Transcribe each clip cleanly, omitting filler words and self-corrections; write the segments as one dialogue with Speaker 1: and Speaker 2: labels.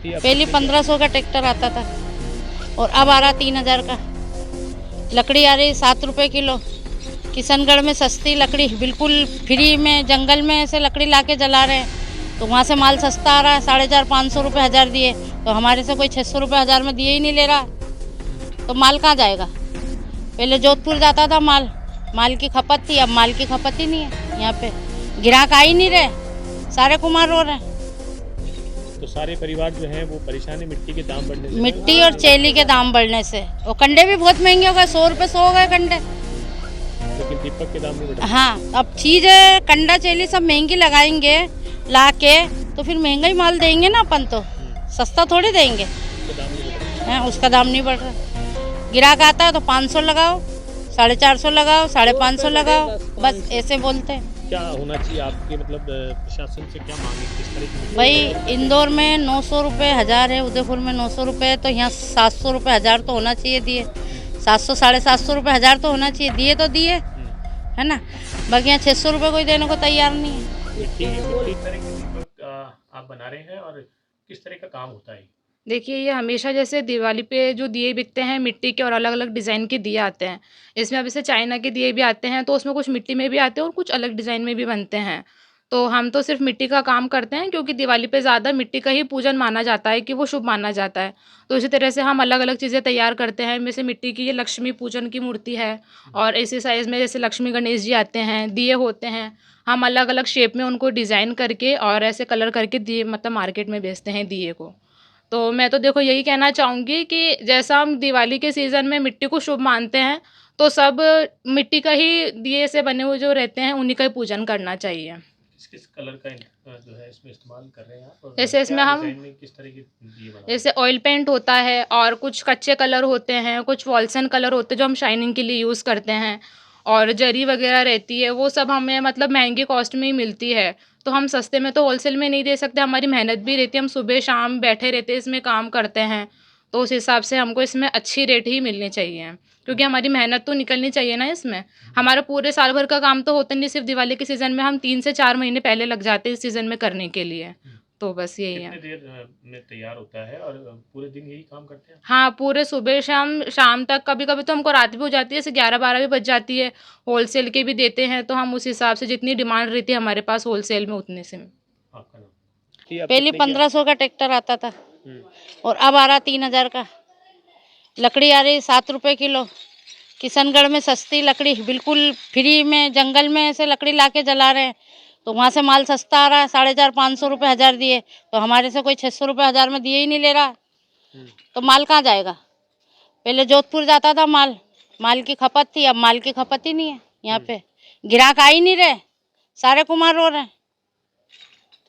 Speaker 1: पहले 1500 का ट्रैक्टर आता था और अब आ रहा 3000 का। लकड़ी आ रही 7 रुपये किलो। किशनगढ़ में सस्ती लकड़ी बिल्कुल फ्री में जंगल में से लकड़ी लाके जला रहे हैं, तो वहाँ से माल सस्ता आ रहा है। 4500 रुपये 1000 दिए, तो हमारे से कोई 600 रुपये 1000 में दिए ही नहीं ले रहा, तो माल कहाँ जाएगा। पहले जोधपुर जाता था माल, माल की खपत थी, अब माल की खपत ही नहीं है। यहाँ पे ग्राहक आ ही नहीं रहे, सारे कुमार रो रहे हैं।
Speaker 2: तो सारे परिवार जो हैं वो परेशान है मिट्टी के दाम बढ़ने से।
Speaker 1: मिट्टी और चेली के दाम बढ़ने से, और कंडे भी बहुत महंगे हो गए। 100 रुपये 100 हो गए कंडे।
Speaker 2: लेकिन दीपक के दाम नहीं बढ़े।
Speaker 1: हाँ, अब चीज़ कंडा चेली सब महंगी लगाएंगे ला के, तो फिर महंगा ही माल देंगे ना अपन, तो सस्ता थोड़ी देंगे। उसका दाम नहीं बढ़ रहा। ग्राहक आता है तो 500 लगाओ, 450 लगाओ, 550 लगाओ, बस ऐसे बोलते हैं।
Speaker 2: क्या होना चाहिए आपके मतलब प्रशासन से क्या मांगे, किस तरह की?
Speaker 1: भाई इंदौर में 900 रुपये 1000 है, उदयपुर में 900 रुपये है, तो यहाँ 700 रुपये 1000 तो होना चाहिए दिए। 700 750 रुपये 1000 तो होना चाहिए, दिए तो दिए, है ना। बाकी यहाँ 600 रुपये कोई देने को तैयार नहीं है।
Speaker 2: मिट्टी किस तरह के दीपक आप बना रहे हैं और किस तरह का काम होता है?
Speaker 3: देखिए, ये हमेशा जैसे दिवाली पे जो दिए बिकते हैं मिट्टी के, और अलग अलग डिज़ाइन के दिए आते हैं। इसमें अब जैसे चाइना के दिए भी आते हैं, तो उसमें कुछ मिट्टी में भी आते हैं और कुछ अलग डिज़ाइन में भी बनते हैं। तो हम तो सिर्फ मिट्टी का काम करते हैं, क्योंकि दिवाली पे ज़्यादा मिट्टी का ही पूजन माना जाता है कि वो शुभ माना जाता है। तो इसी तरह से हम अलग अलग चीज़ें तैयार करते हैं। जैसे मिट्टी की ये लक्ष्मी पूजन की मूर्ति है, और इसी साइज़ में जैसे लक्ष्मी गणेश जी आते हैं, दिए होते हैं। हम अलग अलग शेप में उनको डिज़ाइन करके और ऐसे कलर करके दिए मतलब मार्केट में बेचते हैं दिए को। तो मैं तो देखो यही कहना चाहूँगी कि जैसा हम दिवाली के सीज़न में मिट्टी को शुभ मानते हैं, तो सब मिट्टी का ही दिए से बने हुए जो रहते हैं उन्हीं का ही पूजन करना चाहिए।
Speaker 2: किस कलर का जो है इसमें इस्तेमाल कर रहे हैं आप? और
Speaker 3: जैसे इसमें हम
Speaker 2: डिजाइन में किस तरह के दिए बना रहे हैं?
Speaker 3: जैसे ऑयल पेंट होता है, और कुछ कच्चे कलर होते हैं, कुछ वॉल्सन कलर होते हैं जो हम शाइनिंग के लिए यूज़ करते हैं, और जरी वगैरह रहती है, वो सब हमें मतलब महंगी कॉस्ट में ही मिलती है। तो हम सस्ते में तो होलसेल में नहीं दे सकते, हमारी मेहनत भी रहती है, हम सुबह शाम बैठे रहते हैं, इसमें काम करते हैं। तो उस हिसाब से हमको इसमें अच्छी रेट ही मिलनी चाहिए, क्योंकि हमारी मेहनत तो निकलनी चाहिए ना इसमें। हमारा पूरे साल भर का काम तो होता नहीं, सिर्फ दिवाली के सीज़न में हम 3 से 4 महीने पहले लग जाते हैं इस सीज़न में करने के लिए। तो बस यही है।
Speaker 2: कितने देर में तैयार होता है और पूरे दिन यही काम करते हैं?
Speaker 3: हाँ, पूरे सुबह शाम शाम तक, कभी-कभी तो हमको रात भी हो जाती है, जैसे 11-12 भी बज जाती है। होलसेल के भी देते हैं, तो हम उस हिसाब से जितनी डिमांड रहती है हमारे पास होलसेल में, उतने से।
Speaker 2: आपका नाम? कि आप
Speaker 1: पहले
Speaker 2: कितने की-
Speaker 1: 1500 का ट्रैक्टर आता था और अब आ रहा 3000 का। लकड़ी आ रही 7 रुपये किलो। किशनगढ़ में सस्ती लकड़ी बिल्कुल फ्री में जंगल में से लकड़ी लाके जला रहे हैं, तो वहाँ से माल सस्ता आ रहा है। 4500 रुपये 1000 दिए, तो हमारे से कोई 600 रुपये 1000 में दिए ही नहीं ले रहा, तो माल कहाँ जाएगा। पहले जोधपुर जाता था माल, माल की खपत थी, अब माल की खपत ही नहीं है। यहाँ पे ग्राहक आ ही नहीं रहे, सारे कुमार रो रहे हैं।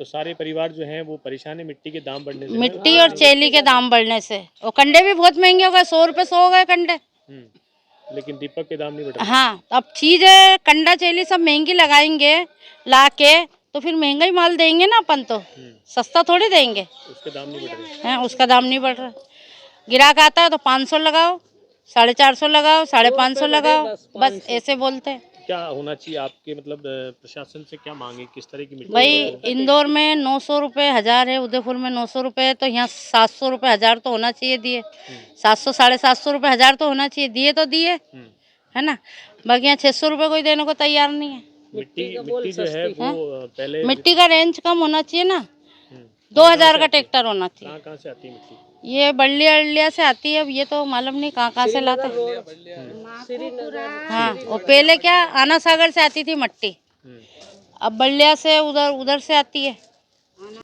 Speaker 2: तो सारे परिवार जो हैं वो परेशान है मिट्टी के दाम बढ़ने से।
Speaker 1: मिट्टी और चेली के दाम बढ़ने से, और कंडे भी बहुत महंगे हो गए। 100 रुपये 100 हो गए कंडे।
Speaker 2: लेकिन दीपक के दाम नहीं बढ़ रहे।
Speaker 1: हाँ, अब चीज़ कंडा चेली सब महंगी लगाएंगे ला के, तो फिर महंगा ही माल देंगे ना अपन, तो सस्ता थोड़ी देंगे।
Speaker 2: उसके दाम नहीं बढ़ रहे।
Speaker 1: हैं, उसका दाम नहीं बढ़ रहा। ग्राहक आता है तो 500 लगाओ, 450 लगाओ, 550 लगाओ, बस ऐसे बोलते हैं।
Speaker 2: क्या होना चाहिए आपके मतलब प्रशासन से क्या मांगे, किस तरह की मिट्टी?
Speaker 1: भाई इंदौर में 900 रुपये 1000 है, उदयपुर में 900 रुपये है, तो यहाँ 700 रुपये 1000 तो होना चाहिए दिए। 700 750 रुपये 1000 तो होना चाहिए, दिए तो दिए, है ना। बाकी यहाँ 600 रुपये कोई देने को तैयार नहीं है।
Speaker 2: मिट्टी जो है वो पहले
Speaker 1: मिट्टी का रेंज कम होना चाहिए ना। 2000 का ट्रैक्टर होना चाहिए।
Speaker 2: कहाँ से आती है मिट्टी?
Speaker 1: ये बल्लिया से आती है, अब ये तो मालूम नहीं कहाँ से लाते। हाँ, और पहले क्या आना सागर से आती थी मट्टी, अब बल्लिया से उधर से आती है।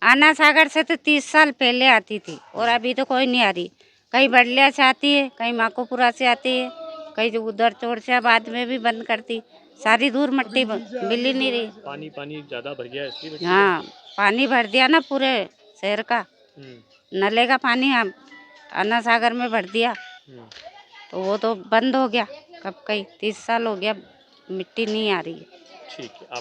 Speaker 4: आना सागर से तो 30 साल पहले आती थी, और अभी तो कोई नहीं आ रही। कहीं बल्लिया से आती है, कहीं माकोपुरा से आती है, कहीं उधर चोरशाबाद में भी बंद करती। सारी दूर मट्टी मिल ही नहीं रही।
Speaker 2: पानी ज्यादा भर गया इसलिए मिट्टी।
Speaker 4: हाँ, पानी भर दिया ना पूरे शहर का। नले का पानी हम अन्ना सागर में भर दिया, तो वो तो बंद हो गया। कब कई 30 साल हो गया, मिट्टी नहीं आ रही है।
Speaker 2: ठीक है। आप